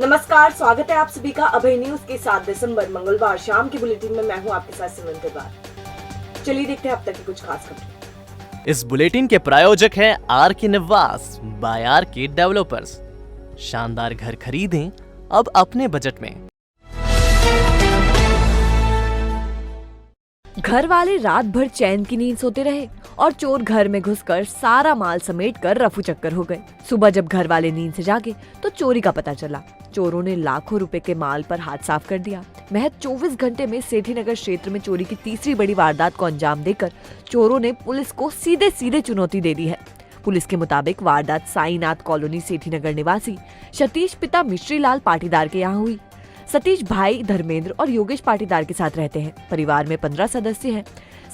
नमस्कार, स्वागत है आप सभी का अभय न्यूज के 7 दिसंबर मंगलवार शाम के बुलेटिन में। मैं हूं आपके साथ सिमरन तिवारी। चलिए देखते हैं अब तक की कुछ खास खबरें। इस बुलेटिन के प्रायोजक हैं आर के निवास बाय आर के डेवलपर्स। शानदार घर खरीदें अब अपने बजट में। घर वाले रात भर चैन की नींद सोते रहे और चोर घर में घुसकर सारा माल समेट कर रफू चक्कर हो गए। सुबह जब घर वाले नींद से जागे तो चोरी का पता चला। चोरों ने लाखों रुपए के माल पर हाथ साफ कर दिया। महज 24 घंटे में सेठीनगर क्षेत्र में चोरी की तीसरी बड़ी वारदात को अंजाम देकर चोरों ने पुलिस को सीधे सीधे चुनौती दे दी है। पुलिस के मुताबिक वारदात साईनाथ कॉलोनी सेठीनगर निवासी सतीश पिता मिश्री लाल पाटीदार के यहाँ हुई। सतीश भाई धर्मेंद्र और योगेश पाटीदार के साथ रहते हैं। परिवार में 15 सदस्य हैं।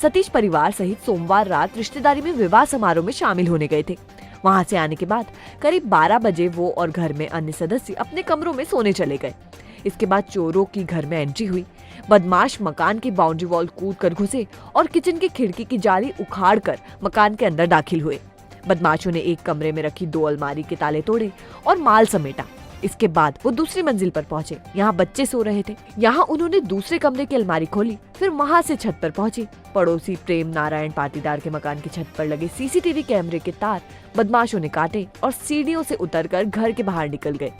सतीश परिवार सहित सोमवार रात रिश्तेदारी में विवाह समारोह में शामिल होने गए थे। वहां से आने के बाद करीब 12 बजे वो और घर में अन्य सदस्य अपने कमरों में सोने चले गए। इसके बाद चोरों की घर में एंट्री हुई। बदमाश मकान की बाउंड्री वॉल कूद कर घुसे और किचन की खिड़की की जाली उखाड़ कर मकान के अंदर दाखिल हुए। बदमाशों ने एक कमरे में रखी 2 अलमारी के ताले तोड़े और माल समेटा। इसके बाद वो दूसरी मंजिल पर पहुंचे। यहाँ बच्चे सो रहे थे। यहाँ उन्होंने दूसरे कमरे की अलमारी खोली, फिर वहाँ से छत पर पहुंचे। पड़ोसी प्रेम नारायण पाटीदार के मकान की छत पर लगे सीसीटीवी कैमरे के तार बदमाशों ने काटे और सीढ़ियों से उतरकर घर के बाहर निकल गए।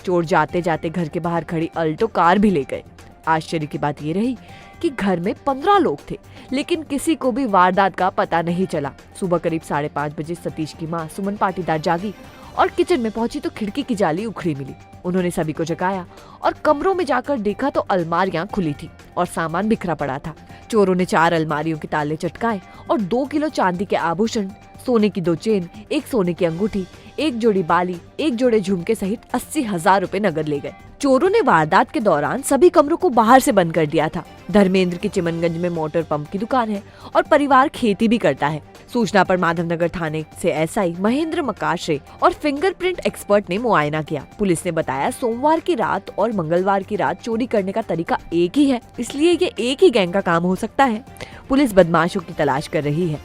चोर जाते जाते घर के बाहर खड़ी अल्टो कार भी ले गए। आश्चर्य की बात ये रही कि घर में 15 लोग थे, लेकिन किसी को भी वारदात का पता नहीं चला। सुबह करीब 5:30 बजे सतीश की मां सुमन पाटीदार जागी और किचन में पहुंची तो खिड़की की जाली उखड़ी मिली। उन्होंने सभी को जगाया और कमरों में जाकर देखा तो अलमारियां खुली थी और सामान बिखरा पड़ा था। चोरों ने 4 अलमारियों के ताले चटकाए और 2 किलो चांदी के आभूषण, सोने की 2 चेन, 1 सोने की अंगूठी, 1 जोड़ी बाली, 1 जोड़े झुमके सहित 80,000 रुपए नगद ले गए। चोरों ने वारदात के दौरान सभी कमरों को बाहर से बंद कर दिया था। धर्मेंद्र की चिमनगंज में मोटर पंप की दुकान है और परिवार खेती भी करता है। सूचना पर माधवनगर थाने से एसआई महेंद्र मकाशरे और फिंगरप्रिंट एक्सपर्ट ने मुआयना किया। पुलिस ने बताया सोमवार की रात और मंगलवार की रात चोरी करने का तरीका एक ही है, इसलिए ये एक ही गैंग का काम हो सकता है। पुलिस बदमाशों की तलाश कर रही है।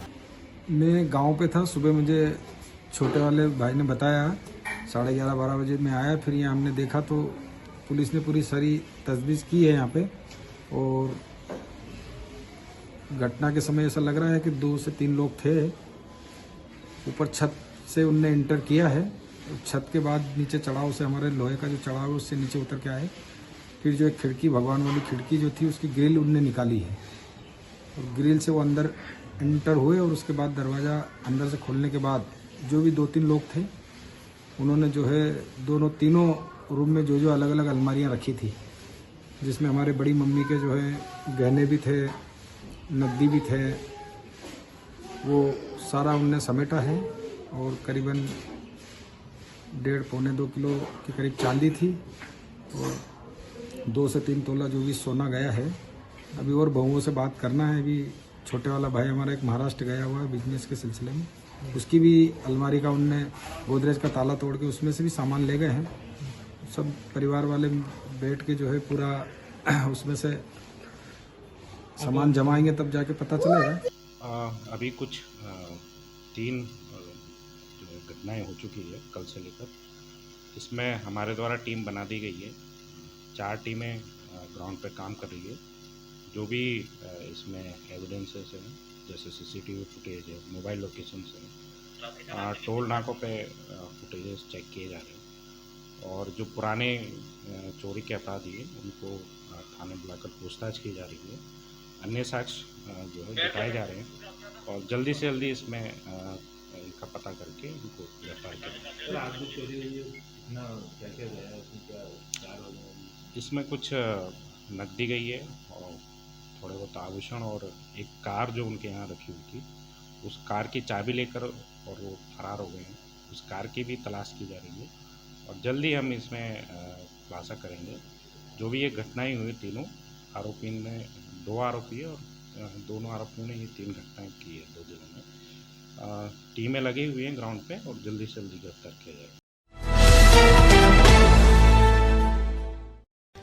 मैं गांव पे था। सुबह मुझे छोटे वाले भाई ने बताया, 11:30-12 बजे मैं आया। फिर यहाँ हमने देखा तो पुलिस ने पूरी सारी तजवीज़ की है यहाँ पे। और घटना के समय ऐसा लग रहा है कि 2 से 3 लोग थे। ऊपर छत से उनने इंटर किया है। छत के बाद नीचे चढ़ाव से, हमारे लोहे का जो चढ़ाव है उससे नीचे उतर के आए। फिर जो एक खिड़की, भगवान वाली खिड़की जो थी, उसकी ग्रिल उनने निकाली है और ग्रिल से वो अंदर एंटर हुए। और उसके बाद दरवाज़ा अंदर से खोलने के बाद जो भी 2-3 लोग थे, उन्होंने जो है तीनों रूम में जो अलग अलग अलमारियां रखी थी, जिसमें हमारे बड़ी मम्मी के जो है गहने भी थे, नकदी भी थे, वो सारा उनने समेटा है। और करीबन 1.5-2 किलो के करीब चांदी थी और 2 से 3 तोला जो भी सोना गया है। अभी और बहुओं से बात करना है। अभी छोटे वाला भाई हमारा एक महाराष्ट्र गया हुआ है बिजनेस के सिलसिले में, उसकी भी अलमारी का उनने गोदरेज का ताला तोड़ के उसमें से भी सामान ले गए हैं। सब परिवार वाले बैठ के जो है पूरा उसमें से सामान जमाएंगे, तब जाके पता चलेगा। अभी कुछ 3 जो घटनाएं हो चुकी है कल से लेकर। इसमें हमारे द्वारा टीम बना दी गई है। 4 टीमें ग्राउंड पे काम कर रही है। जो भी इसमें एविडेंसेस हैं, जैसे सीसीटीवी फुटेज है, मोबाइल लोकेशंस हैं, टोल नाकों पे फुटेजेस चेक किए जा रहे हैं। और जो पुराने चोरी के अपराधी हैं उनको थाने बुलाकर पूछताछ की जा रही है। अन्य साक्ष्य जो है जुटाए जा रहे हैं और जल्दी से जल्दी इसमें इनका पता करके इनको गिरफ्तार किया। इसमें कुछ नकदी गई है और थोड़े बहुत आभूषण और एक कार जो उनके यहाँ रखी हुई थी, उस कार की चाबी लेकर और वो फरार हो गए हैं। उस कार की भी तलाश की जा रही है और जल्दी हम इसमें खुलासा करेंगे। जो भी ये घटनाएं हुई, तीनों आरोपी में 2 आरोपी है और दोनों आरोपियों ने ये 3 घटनाएं की है 2 जिलों में। टीमें लगी हुई हैं ग्राउंड पे और जल्दी से जल्दी गिरफ्तार किया जाएगा।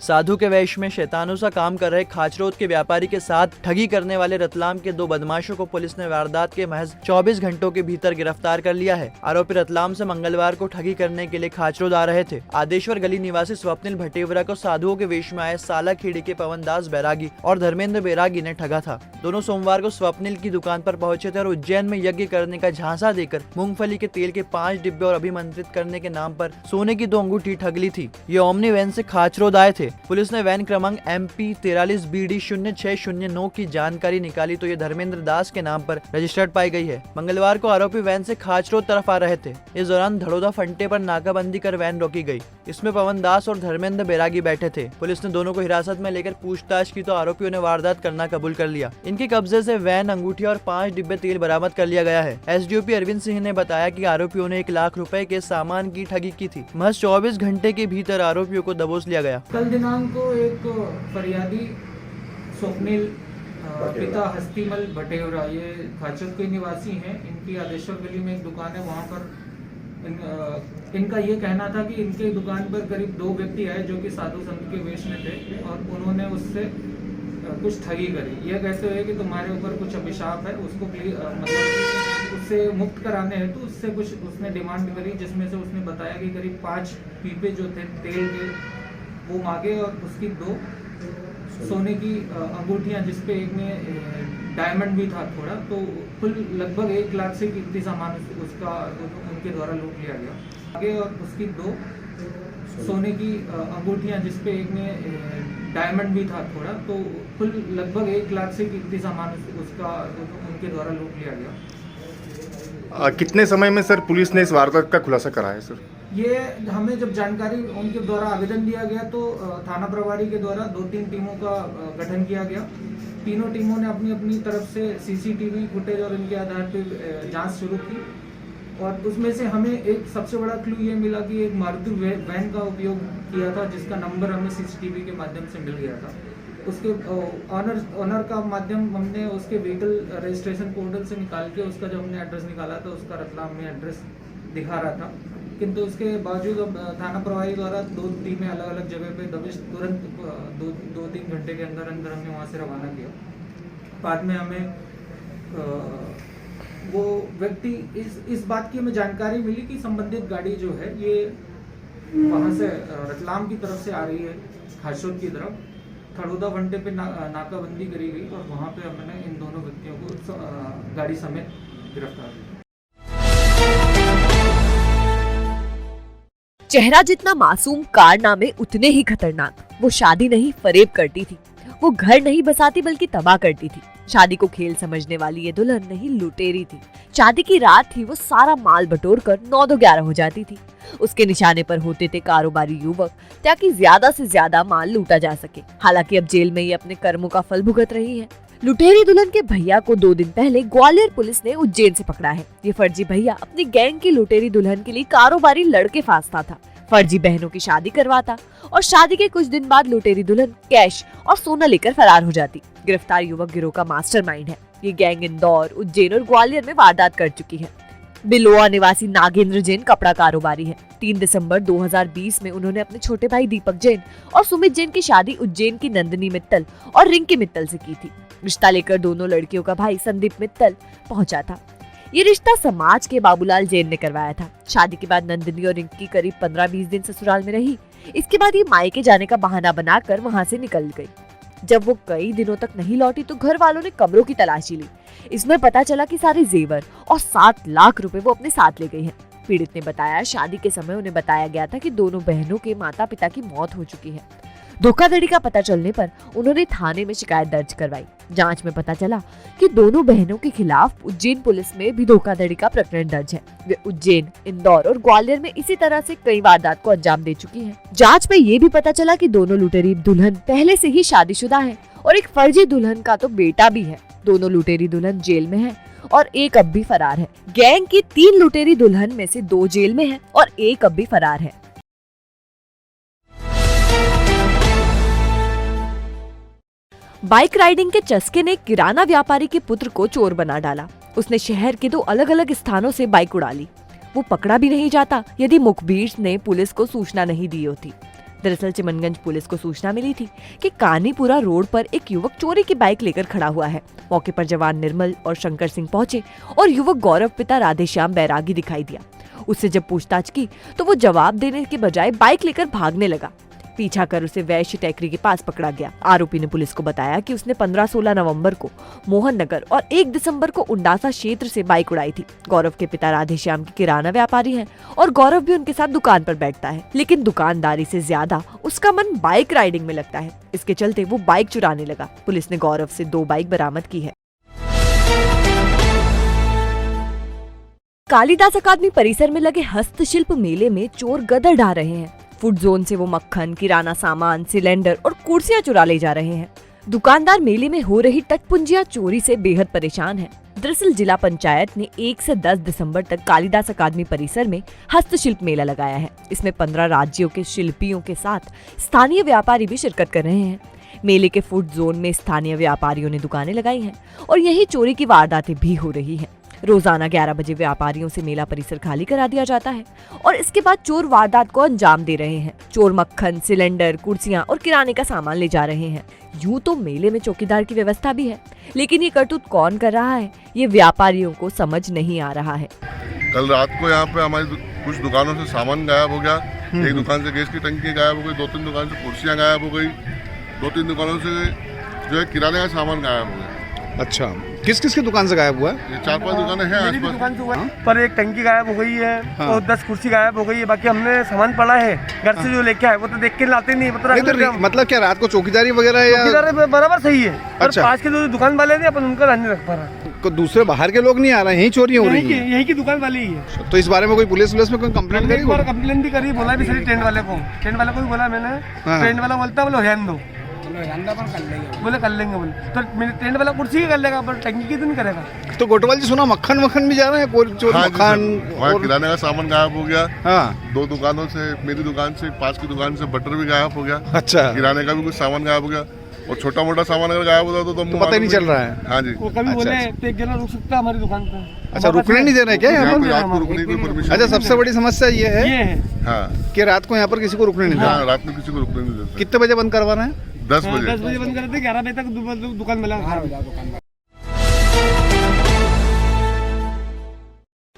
साधु के वेश में शैतानों सा काम कर रहे खाचरोद के व्यापारी के साथ ठगी करने वाले रतलाम के 2 बदमाशों को पुलिस ने वारदात के महज 24 घंटों के भीतर गिरफ्तार कर लिया है। आरोपी रतलाम से मंगलवार को ठगी करने के लिए खाचरोद आ रहे थे। आदेश्वर गली निवासी स्वप्निल भटेवरा को साधुओं के वेश में आए साला खेड़ी के पवन दास बैरागी और धर्मेंद्र बैरागी ने ठगा था। दोनों सोमवार को स्वप्निल की दुकान पर पहुंचे थे और उज्जैन में यज्ञ करने का झांसा देकर मूंगफली के तेल के 5 डिब्बे और अभिमंत्रित करने के नाम पर सोने की 2 अंगूठी ठग ली थी। ये ओमनी वैन से खाचरोद आए थे। पुलिस ने वैन क्रमांक MP 43 BD 0609 की जानकारी निकाली तो ये धर्मेंद्र दास के नाम पर रजिस्टर्ड पाई गई है। मंगलवार को आरोपी वैन से खाचरोद तरफ आ रहे थे। इस दौरान धड़ोदा फंटे पर नाकाबंदी कर वैन रोकी गई। इसमें पवन दास और धर्मेंद्र बैरागी बैठे थे। पुलिस ने दोनों को हिरासत में लेकर पूछताछ की तो आरोपियों ने वारदात करना कबूल कर लिया। इनके कब्जे से वैन, अंगूठी और 5 डिब्बे तेल बरामद कर लिया गया है। SDOP अरविंद सिंह ने बताया कि आरोपियों ने 1 लाख रुपए के सामान की ठगी की थी। महज 24 घंटे के भीतर आरोपियों को दबोच लिया गया। कल दिनांक को एक फरियादी स्वप्निल पिता हस्तीमल भटेवरा, ये खाचर के निवासी हैं। इनकी आदेश्वर गली में एक दुकान है, वहाँ पर इनका ये कहना था कि इनके दुकान पर करीब 2 व्यक्ति आए जो कि साधु संत के वेश में थे और उन्होंने उससे कुछ ठगी करी। यह कहते हुए कि तुम्हारे ऊपर कुछ अभिशाप है, उसको मतलब उससे मुक्त कराने हेतु उससे कुछ उसने डिमांड करी, जिसमें से उसने बताया कि करीब 5 पीपे जो थे तेल के वो मांगे और उसकी 2 सोने की अंगूठियाँ, जिसपे एक में डायमंड भी था थोड़ा, तो कुल लगभग 1 लाख से कीमती सामान उसका उनके द्वारा लूट लिया गया। आगे और उसकी 2 सोने की अंगूठियाँ, जिसपे एक में डायमंड भी था थोड़ा, तो कुल लगभग 1 लाख से कीमती सामान उसका उनके द्वारा लूट लिया गया। कितने समय में सर पुलिस ने इस वारदात का खुलासा करा है सर? ये हमें जब जानकारी उनके द्वारा आवेदन दिया गया तो थाना प्रभारी के द्वारा 2-3 टीमों का गठन किया गया। तीनों टीमों ने अपनी अपनी तरफ से CCTV फुटेज और इनके आधार पर जांच शुरू की और उसमें से हमें एक सबसे बड़ा क्लू ये मिला कि एक मारुति वैन का उपयोग किया था, जिसका नंबर हमें CCTV के माध्यम से मिल गया था। उसके ऑनर का माध्यम हमने उसके व्हीकल रजिस्ट्रेशन पोर्टल से निकाल के उसका जो हमने एड्रेस निकाला था उसका रतलाम में एड्रेस दिखा रहा था, किंतु उसके बावजूद अब थाना प्रभारी द्वारा 2 टीमें अलग अलग जगह पे दबिश तुरंत 2-3 घंटे के अंदर अंदर हमने वहाँ से रवाना किया। बाद में हमें वो व्यक्ति इस बात की हमें जानकारी मिली कि संबंधित गाड़ी जो है ये वहाँ से रतलाम की तरफ से आ रही है खाचरोद की तरफ। थड़ोदा फंटे पे नाकाबंदी करी गई और वहाँ पे हमने इन दोनों व्यक्तियों को गाड़ी समेत गिरफ्तार किया। चेहरा जितना मासूम, कारनामे उतने ही खतरनाक। वो शादी नहीं फरेब करती थी, वो घर नहीं बसाती बल्कि तबाह करती थी। शादी को खेल समझने वाली ये दुल्हन नहीं लुटेरी थी। शादी की रात थी, वो सारा माल बटोर कर 9-11 हो जाती थी। उसके निशाने पर होते थे कारोबारी युवक, ताकि ज्यादा से ज्यादा माल लूटा जा सके। हालांकि अब जेल में ये अपने कर्मों का फल भुगत रही है। लुटेरी दुल्हन के भैया को 2 दिन पहले ग्वालियर पुलिस ने उज्जैन से पकड़ा है। ये फर्जी भैया अपनी गैंग की लुटेरी दुल्हन के लिए कारोबारी लड़के फांसता था, फर्जी बहनों की शादी करवाता और शादी के कुछ दिन बाद लुटेरी दुल्हन कैश और सोना लेकर फरार हो जाती। गिरफ्तार युवक गिरोह का मास्टरमाइंड है। ये गैंग इंदौर, उज्जैन और ग्वालियर में वारदात कर चुकी है। बिलोआ निवासी नागेंद्र जैन कपड़ा कारोबारी है। 3 दिसंबर 2020 में उन्होंने अपने छोटे भाई दीपक जैन और सुमित जैन की शादी उज्जैन की नंदिनी मित्तल और रिंकी मित्तल से की थी। रिश्ता लेकर दोनों लड़कियों का भाई संदीप मित्तल पहुंचा था। ये रिश्ता समाज के बाबूलाल जैन ने करवाया था। शादी के बाद नंदिनी और रिंकी करीब 15-20 दिन ससुराल में रही। इसके बाद ये मायके जाने का बहाना बनाकर वहां से निकल गई। जब वो कई दिनों तक नहीं लौटी तो घर वालों ने कमरों की तलाशी ली। इसमें पता चला कि सारे जेवर और 7 लाख रुपए वो अपने साथ ले गई है। पीड़ित ने बताया, शादी के समय उन्हें बताया गया था कि दोनों बहनों के माता पिता की मौत हो चुकी है। धोखाधड़ी का पता चलने पर उन्होंने थाने में शिकायत दर्ज करवाई। जांच में पता चला कि दोनों बहनों के खिलाफ उज्जैन पुलिस में भी धोखाधड़ी का प्रकरण दर्ज है। वे उज्जैन, इंदौर और ग्वालियर में इसी तरह से कई वारदात को अंजाम दे चुकी हैं। जांच में ये भी पता चला कि दोनों लुटेरी दुल्हन पहले से ही शादीशुदा है और एक फर्जी दुल्हन का तो बेटा भी है। दोनों लुटेरी दुल्हन जेल में है और एक अब भी फरार है। गैंग की 3 लुटेरी दुल्हन में से 2 जेल में है और एक अब भी फरार है। बाइक राइडिंग के चस्के ने किराना व्यापारी के पुत्र को चोर बना डाला। उसने शहर के 2 अलग अलग स्थानों से बाइक उड़ा ली। वो पकड़ा भी नहीं जाता यदि मुखबिर ने पुलिस को सूचना नहीं दी होती। दरअसल चिमनगंज पुलिस को सूचना मिली थी कि कानीपुरा रोड पर एक युवक चोरी की बाइक लेकर खड़ा हुआ है। मौके पर जवान निर्मल और शंकर सिंह पहुंचे और युवक गौरव पिता राधेश्याम बैरागी दिखाई दिया। उससे जब पूछताछ की तो वो जवाब देने के बजाय बाइक लेकर भागने लगा। पीछा कर उसे वैश्य टेकरी के पास पकड़ा गया। आरोपी ने पुलिस को बताया कि उसने 15-16 नवंबर को मोहन नगर और 1 दिसंबर को उंडासा क्षेत्र से बाइक उड़ाई थी। गौरव के पिता राधेश्याम के किराना व्यापारी हैं और गौरव भी उनके साथ दुकान पर बैठता है, लेकिन दुकानदारी से ज्यादा उसका मन बाइक राइडिंग में लगता है। इसके चलते वो बाइक चुराने लगा। पुलिस ने गौरव से 2 बाइक बरामद की है। कालिदास अकादमी परिसर में लगे हस्तशिल्प मेले में चोर गदर ढा रहे हैं। फूड जोन से वो मक्खन, किराना सामान, सिलेंडर और कुर्सियां चुरा ले जा रहे हैं। दुकानदार मेले में हो रही टटपुंजिया चोरी से बेहद परेशान हैं। दरअसल जिला पंचायत ने 1 से 10 दिसंबर तक कालिदास अकादमी परिसर में हस्तशिल्प मेला लगाया है। इसमें 15 राज्यों के शिल्पियों के साथ स्थानीय व्यापारी भी शिरकत कर रहे हैं। मेले के फूड जोन में स्थानीय व्यापारियों ने दुकानें लगाई हैं और यही चोरी की वारदातें भी हो रही हैं। रोजाना 11 बजे व्यापारियों से मेला परिसर खाली करा दिया जाता है और इसके बाद चोर वारदात को अंजाम दे रहे हैं। चोर मक्खन, सिलेंडर, कुर्सियां और किराने का सामान ले जा रहे हैं। यूं तो मेले में चौकीदार की व्यवस्था भी है, लेकिन ये करतूत कौन कर रहा है ये व्यापारियों को समझ नहीं आ रहा है। कल रात को यहाँ पे हमारी कुछ दुकानों से सामान गायब हो गया। एक दुकान से गैस की टंकी गायब हो गई, 2-3 दुकान से कुर्सियाँ गायब हो गई, 2-3 दुकानों से जो है किराने का सामान गायब हो गया। अच्छा, किस किस की दुकान से गायब हुआ है? ये 4-5 दुकानें हैं आसपास। दुकान से हुआ है, पर एक टंकी गायब हो गई है और 10 कुर्सी गायब हो गई है। बाकी हमने सामान पड़ा है घर से जो लेके आए वो तो देख के लाते नहीं पता। मतलब क्या रात को चौकीदारी वगैरह या बराबर सही है। अच्छा। पास के जो दुकान वाले थे अपन उनका ध्यान नहीं रख पा रहा। दूसरे बाहर के लोग नहीं आ रहे हैं, यही चोरियां हो रही हैं। यही की दुकान वाली ही है। तो इस बारे में कोई पुलिस में कोई कंप्लेंट करी? कंप्लेंट भी करी, बोला भी सही टेंट वाले को भी बोला मैंने। टेंट वाला बोलता बोलो रहने दो, बोले कर लेंगे बोले। तो मेरे टेंट वाला कुर्सी ही कर लेगा पर टंकी की तो नहीं करेगा। तो गोटवाल जी सुना मक्खन भी जा रहे हैं, मक्खन और किराने का सामान गायब हो गया। हाँ, 2 दुकानों से, मेरी दुकान से, पास की दुकान से बटर भी गायब हो गया। अच्छा, किराने का भी कुछ सामान गायब हो गया और छोटा मोटा सामान अगर गायब होता तो पता ही नहीं चल रहा है। हाँ जी, वो कभी बोले तो एक जना रुक सकता है हमारी दुकान पे। अच्छा, रुकने नहीं दे रहे क्या यहाँ पे? रात को रुकने की परमिशन। अच्छा, सबसे बड़ी समस्या ये है हाँ कि रात को यहाँ पर किसी को रुकने नहीं दे रहे। रात में किसी को रुकने नहीं देते। कितने बजे बंद करवा रहे हैं? 10 बजे। 10 बजे बंद करते, 11 बजे तक दुकान में लगा।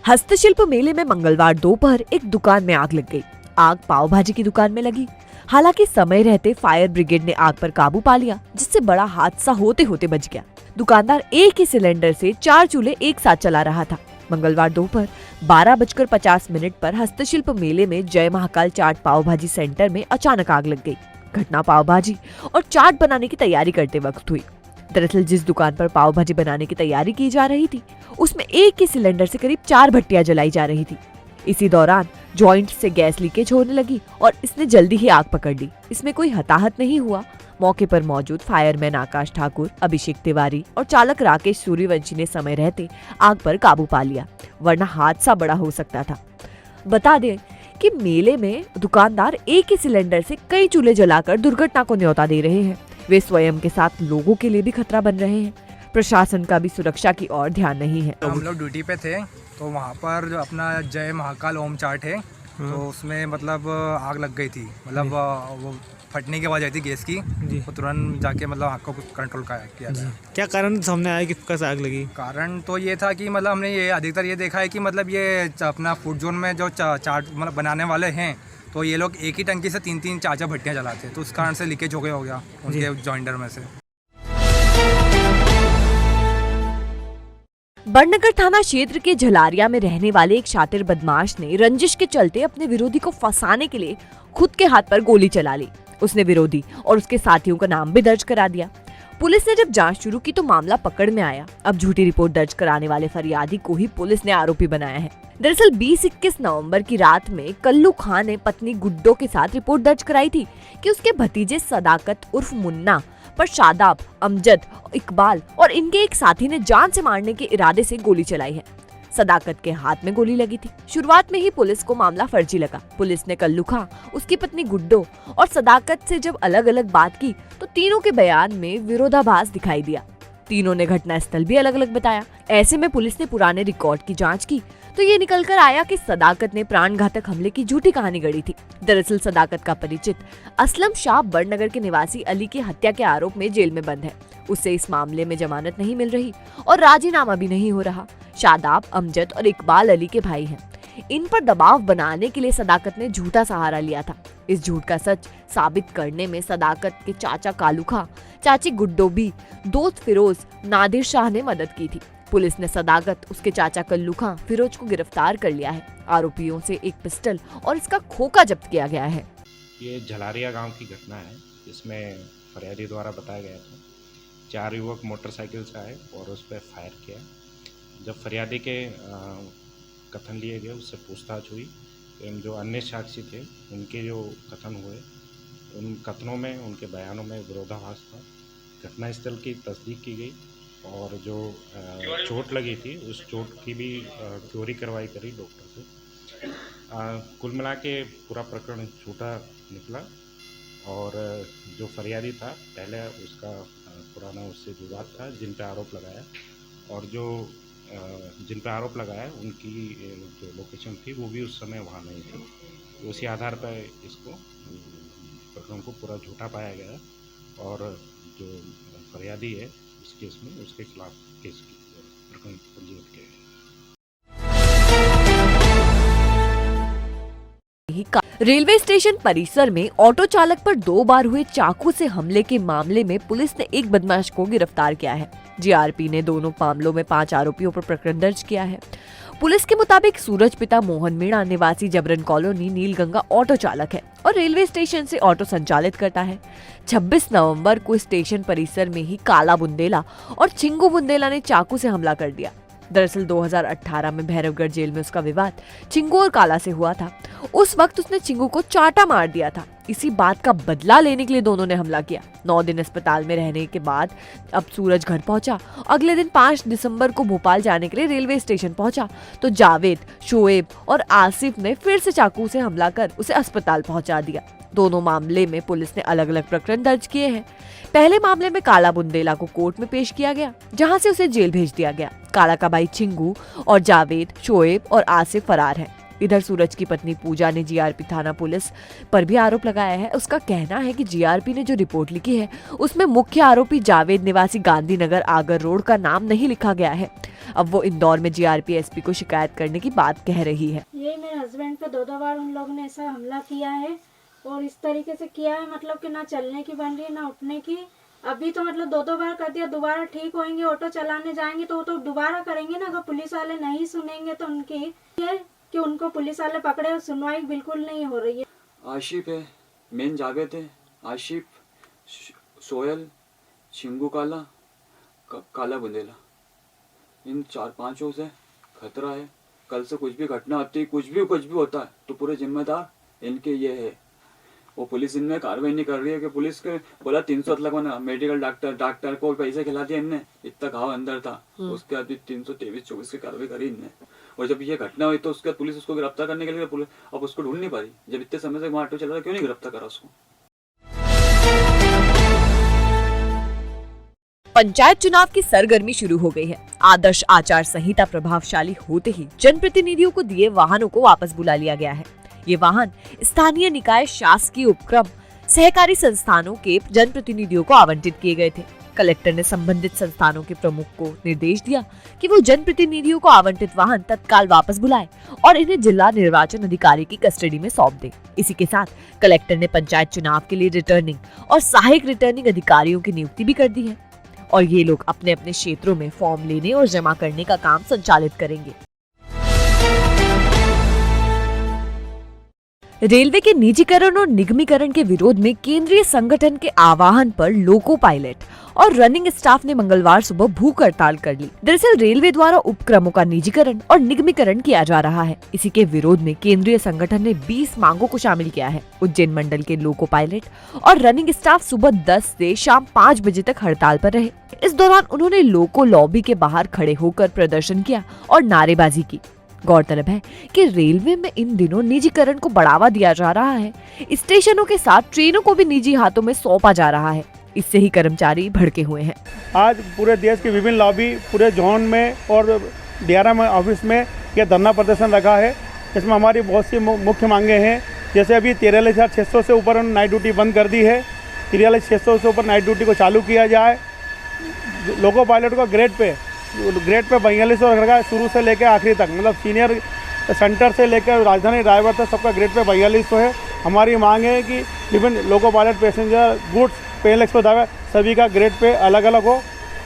हस्तशिल्प मेले में मंगलवार दोपहर एक दुकान में आग लग गई। आग पाव भाजी की दुकान में लगी। हालांकि समय रहते फायर ब्रिगेड ने आग पर काबू पा लिया, जिससे बड़ा हादसा होते होते बच गया। दुकानदार एक ही सिलेंडर से 4 चूल्हे एक साथ चला रहा था। मंगलवार दोपहर 12:50 पर हस्तशिल्प मेले में जय महाकाल चाट पाव भाजी सेंटर में अचानक आग लग गई। घटना पाव भाजी और चाट बनाने की तैयारी करते वक्त हुई। दरअसल जिस दुकान पर पाव भाजी बनाने की तैयारी की जा रही थी उसमें एक ही सिलेंडर से करीब 4 भट्टियां जलाई जा रही थी। इसी दौरान जॉइंट से गैस लीकेज होने लगी और इसने जल्दी ही आग पकड़ ली। इसमें कोई हताहत नहीं हुआ। मौके पर मौजूद फायरमैन आकाश ठाकुर, अभिषेक तिवारी और चालक राकेश सूर्यवंशी ने समय रहते आग पर काबू पा लिया, वरना हादसा बड़ा हो सकता था। बता दें कि मेले में दुकानदार एक ही सिलेंडर से कई चूल्हे जलाकर दुर्घटना को न्योता दे रहे हैं। वे स्वयं के साथ लोगों के लिए भी खतरा बन रहे हैं। प्रशासन का भी सुरक्षा की ओर ध्यान नहीं है। हम लोग ड्यूटी पे थे तो वहाँ पर जो अपना जय महाकाल ओम चाट है तो उसमें मतलब आग लग गई थी। मतलब वो फटने की आवाज़ आई थी गैस की, तो तुरंत जाके मतलब आग को कंट्रोल किया गया। क्या कारण सामने आया कि कैसे आग लगी? कारण तो ये था कि मतलब हमने ये अधिकतर ये देखा है कि मतलब ये अपना फूड जोन में जो चाट मतलब बनाने वाले हैं तो ये लोग एक ही टंकी से 3-3, 4-4 भट्टियाँ जलाते हैं, तो उस कारण से लीकेज हो गया उनके जॉइंडर में से। बड़नगर थाना क्षेत्र के झलारिया में रहने वाले एक शातिर बदमाश ने रंजिश के चलते अपने विरोधी को फंसाने के लिए खुद के हाथ पर गोली चला ली। उसने विरोधी और उसके साथियों का नाम भी दर्ज करा दिया। पुलिस ने जब जांच शुरू की तो मामला पकड़ में आया। अब झूठी रिपोर्ट दर्ज कराने वाले फरियादी को ही पुलिस ने आरोपी बनाया है। दरअसल 20-21 नवंबर की रात में कल्लू खान ने पत्नी गुड्डो के साथ रिपोर्ट दर्ज कराई थी कि उसके भतीजे सदाकत उर्फ मुन्ना पर शादाब, अमजद, इकबाल और इनके एक साथी ने जान से मारने के इरादे से गोली चलाई है। सदाकत के हाथ में गोली लगी थी। शुरुआत में ही पुलिस को मामला फर्जी लगा। पुलिस ने कल्लू खां, उसकी पत्नी गुड्डो और सदाकत से जब अलग अलग बात की तो तीनों के बयान में विरोधाभास दिखाई दिया। तीनों ने घटनास्थल भी अलग अलग बताया। ऐसे में पुलिस ने पुराने रिकॉर्ड की जांच की तो ये निकल कर आया कि सदाकत ने प्राणघातक हमले की झूठी कहानी गढ़ी थी। दरअसल सदाकत का परिचित असलम शाह बड़नगर के निवासी अली की हत्या के आरोप में जेल में बंद है। उससे इस मामले में जमानत नहीं मिल रही और राजीनामा भी नहीं हो रहा। शादाब, अमजद और इकबाल अली के भाई हैं। इन पर दबाव बनाने के लिए सदाकत ने झूठा सहारा लिया था। इस झूठ का सच साबित करने में सदाकत के चाचा कालू खां, चाची गुड्डो बी, दोस्त फिरोज, नादिर शाह ने मदद की थी। पुलिस ने सदाकत, उसके चाचा कल्लू खां, फिरोज को गिरफ्तार कर लिया है। आरोपियों से एक पिस्टल और इसका खोखा जब्त किया गया है। ये झलारिया गांव की घटना है। इसमें फरियादी द्वारा बताया गया था 4 युवक मोटरसाइकिल से आए और उस पर फायर किया। जब फरियादी के कथन लिए गए, उससे पूछताछ हुई। जो अन्य साक्षी थे उनके जो कथन हुए, उन कथनों में, उनके बयानों में विरोधाभास था। घटनास्थल की तस्दीक की गई और जो चोट लगी थी उस चोट की भी क्योरी करवाई करी डॉक्टर से। कुल मिला के पूरा प्रकरण झूठा निकला और जो फरियादी था पहले उसका पुराना उससे विवाद था जिन पे आरोप लगाया, और जो जिन पर आरोप लगाया उनकी जो लोकेशन थी वो भी उस समय वहाँ नहीं थी। उसी आधार पर इसको प्रकरण को पूरा झूठा पाया गया और जो फरियादी है इस केस में उसके खिलाफ केस प्रकरण पंजीबद्ध किया गया। रेलवे स्टेशन परिसर में ऑटो चालक पर 2 बार हुए चाकू से हमले के मामले में पुलिस ने एक बदमाश को गिरफ्तार किया है। जीआरपी ने दोनों मामलों में 5 आरोपियों पर प्रकरण दर्ज किया है। पुलिस के मुताबिक सूरज पिता मोहन मीणा निवासी जबरन कॉलोनी नीलगंगा ऑटो चालक है और रेलवे स्टेशन से ऑटो संचालित करता है। 26 नवंबर को स्टेशन परिसर में ही काला बुंदेला और चिंगू बुंदेला ने चाकू से हमला कर दिया। दरअसल 2018 में भैरवगढ़ जेल में उसका विवाद चिंगू और काला से हुआ था। उस वक्त उसने चिंगू को चाटा मार दिया था। इसी बात का बदला लेने के लिए दोनों ने हमला किया। 9 दिन अस्पताल में रहने के बाद अब सूरज घर पहुंचा। अगले दिन 5 दिसंबर को भोपाल जाने के लिए रेलवे स्टेशन पहुंचा तो जावेद, शोएब और आसिफ ने फिर से चाकू से हमला कर उसे अस्पताल पहुंचा दिया। दोनों मामले में पुलिस ने अलग अलग प्रकरण दर्ज किए हैं। पहले मामले में काला बुंदेला को कोर्ट में पेश किया गया, जहां से उसे जेल भेज दिया गया। काला का भाई चिंगू और जावेद, शोएब और आसिफ फरार हैं। इधर सूरज की पत्नी पूजा ने जीआरपी थाना पुलिस पर भी आरोप लगाया है। उसका कहना है कि जीआरपी ने जो रिपोर्ट लिखी है उसमें मुख्य आरोपी जावेद निवासी गांधीनगर आगर रोड का नाम नहीं लिखा गया है। अब वो इंदौर में जीआरपी एसपी को शिकायत करने की बात कह रही है। ये मेरे हस्बैंड पे 2 बार उन लोगों ने ऐसा हमला किया है और इस तरीके से किया है, मतलब कि ना चलने की बन रही है ना उठने की। अभी तो मतलब 2 बार कर दिया, दोबारा ठीक होंगे, ऑटो चलाने जाएंगे तो वो तो दोबारा करेंगे ना। अगर पुलिस वाले नहीं सुनेंगे तो उनकी ये कि उनको पुलिस वाले पकड़े, सुनवाई बिल्कुल नहीं हो रही है। आशिफ है, मेन जावेद है, आशिफ, सोयल, चिंगू काला, काला बुंदेला, इन 4-5 से खतरा है। कल से कुछ भी घटना होती है, कुछ भी होता है तो पूरे जिम्मेदार इनके ये है। वो पुलिस इनमें कार्रवाई नहीं कर रही है कि पुलिस के बोला 300 लगवाना, मेडिकल डॉक्टर को पैसे खिला दिया इनने, इतना घाव अंदर था। उसके बाद 323-24 की कार्रवाई करी इनने। और जब ये घटना हुई तो उसके बाद पुलिस उसको गिरफ्तार करने के लिए पुलिस अब उसको ढूंढ नहीं पा रही। जब इतने समय से वहाँ ऑटो चल रहा, क्यों नहीं गिरफ्तार करा उसको? पंचायत चुनाव की सरगर्मी शुरू हो गई है। आदर्श आचार संहिता प्रभावशाली होते ही जनप्रतिनिधियों को दिए वाहनों को वापस बुला लिया गया है। ये वाहन स्थानीय निकाय, शासकीय उपक्रम, सहकारी संस्थानों के जनप्रतिनिधियों को आवंटित किए गए थे। कलेक्टर ने संबंधित संस्थानों के प्रमुख को निर्देश दिया कि वो जनप्रतिनिधियों को आवंटित वाहन तत्काल वापस बुलाए और इन्हें जिला निर्वाचन अधिकारी की कस्टडी में सौंप दे। इसी के साथ कलेक्टर ने पंचायत चुनाव के लिए रिटर्निंग और सहायक रिटर्निंग अधिकारियों की नियुक्ति भी कर दी है और ये लोग अपने अपने क्षेत्रों में फॉर्म लेने और जमा करने का काम संचालित करेंगे। रेलवे के निजीकरण और निगमीकरण के विरोध में केंद्रीय संगठन के आह्वान पर लोको पायलट और रनिंग स्टाफ ने मंगलवार सुबह भूख हड़ताल कर ली। दरअसल रेलवे द्वारा उपक्रमों का निजीकरण और निगमीकरण किया जा रहा है। इसी के विरोध में केंद्रीय संगठन ने 20 मांगों को शामिल किया है। उज्जैन मंडल के लोको पायलट और रनिंग स्टाफ सुबह 10 से शाम 5 बजे तक हड़ताल पर रहे। इस दौरान उन्होंने लोको लॉबी के बाहर खड़े होकर प्रदर्शन किया और नारेबाजी की। गौरतलब है कि रेलवे में इन दिनों निजीकरण को बढ़ावा दिया जा रहा है। स्टेशनों के साथ ट्रेनों को भी निजी हाथों में सौंपा जा रहा है। इससे ही कर्मचारी भड़के हुए हैं। आज पूरे देश के विभिन्न लॉबी पूरे जोन में और DRM ऑफिस में यह धरना प्रदर्शन रखा है। इसमें हमारी बहुत सी मुख्य मांगे हैं, जैसे अभी 43,600 से ऊपर नाइट ड्यूटी बंद कर दी है। 43,600 से ऊपर नाइट ड्यूटी को चालू किया जाए। लोको पायलट को ग्रेड पे 4200 रखा है, शुरू से लेकर आखिरी तक, मतलब सीनियर सेंटर से लेकर राजधानी ड्राइवर तक सबका ग्रेड पे 4200 है। हमारी मांग है कि विभिन्न लोको पायलट, पैसेंजर, गुड्स, पेल एक्सप्रेस ड्राइवर सभी का ग्रेड पे अलग अलग हो।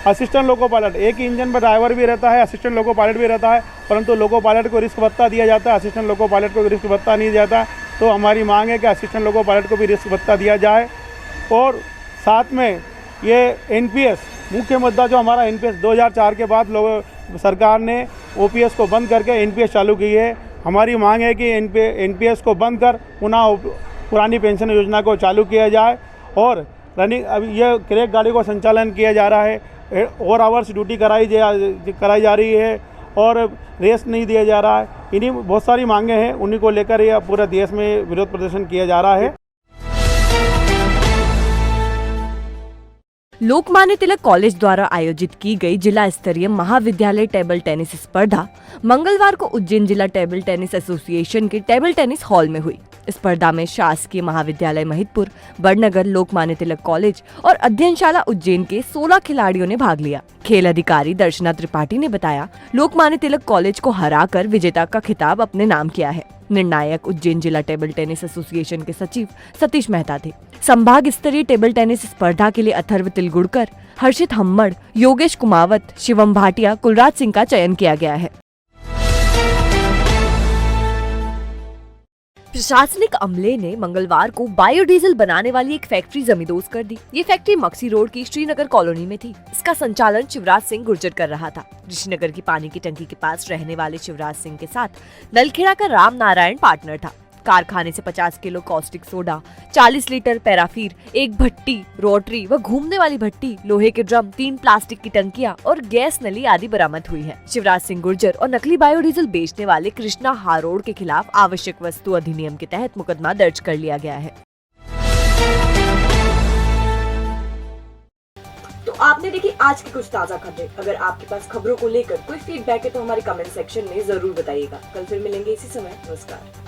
असिस्टेंट लोको पायलट, एक ही इंजन पर ड्राइवर भी रहता है, असिस्टेंट लोको पायलट भी रहता है, परंतु लोको पायलट को रिस्क भत्ता दिया जाता है, असिस्टेंट लोको पायलट को रिस्क भत्ता नहीं दिया जाता। तो हमारी मांग है कि असिस्टेंट लोको पायलट को भी रिस्क भत्ता दिया जाए। और साथ में ये NPS, मुख्य मुद्दा जो हमारा NPS 2004 के बाद सरकार ने OPS को बंद करके NPS चालू की है। हमारी मांग है कि NPS को बंद कर पुनः पुरानी पेंशन योजना को चालू किया जाए। और रनिंग, अभी यह क्रैक गाड़ी को संचालन किया जा रहा है, और आवर्स ड्यूटी कराई जा रही है और रेस्ट नहीं दिया जा रहा है। इन्हीं बहुत सारी मांगे हैं, उन्हीं को लेकर यह पूरे देश में विरोध प्रदर्शन किया जा रहा है। लोकमान्य तिलक कॉलेज द्वारा आयोजित की गई जिला स्तरीय महाविद्यालय टेबल टेनिस स्पर्धा मंगलवार को उज्जैन जिला टेबल टेनिस एसोसिएशन के टेबल टेनिस हॉल में हुई। स्पर्धा में शासकीय महाविद्यालय महिदपुर, बड़नगर, लोकमान्य तिलक कॉलेज और अध्ययनशाला उज्जैन के 16 खिलाड़ियों ने भाग लिया। खेल अधिकारी दर्शना त्रिपाठी ने बताया, लोकमान्य तिलक कॉलेज को हराकर विजेता का खिताब अपने नाम किया है। निर्णायक उज्जैन जिला टेबल टेनिस एसोसिएशन के सचिव सतीश मेहता थे। संभाग स्तरीय टेबल टेनिस स्पर्धा के लिए अथर्व तिलगुड़कर, हर्षित हम्मड़, योगेश कुमावत, शिवम भाटिया, कुलराज सिंह का चयन किया गया है। प्रशासनिक अमले ने मंगलवार को बायोडीजल बनाने वाली एक फैक्ट्री जमींदोज कर दी। ये फैक्ट्री मक्सी रोड की श्रीनगर कॉलोनी में थी। इसका संचालन शिवराज सिंह गुर्जर कर रहा था। ऋषिनगर की पानी की टंकी के पास रहने वाले शिवराज सिंह के साथ नलखेड़ा का राम नारायण पार्टनर था। कारखाने से 50 किलो कॉस्टिक सोडा, 40 लीटर पैराफिर, एक भट्टी, रोटरी व घूमने वाली भट्टी, लोहे के ड्रम, 3 प्लास्टिक की टंकियां और गैस नली आदि बरामद हुई है। शिवराज सिंह गुर्जर और नकली बायोडीजल बेचने वाले कृष्णा हारोड़ के खिलाफ आवश्यक वस्तु अधिनियम के तहत मुकदमा दर्ज कर लिया गया है। तो आपने देखी आज की कुछ ताजा खबरें। अगर आपके पास खबरों को लेकर कोई फीडबैक है तो हमारे कमेंट सेक्शन में जरूर बताइएगा। कल फिर मिलेंगे इसी समय। नमस्कार।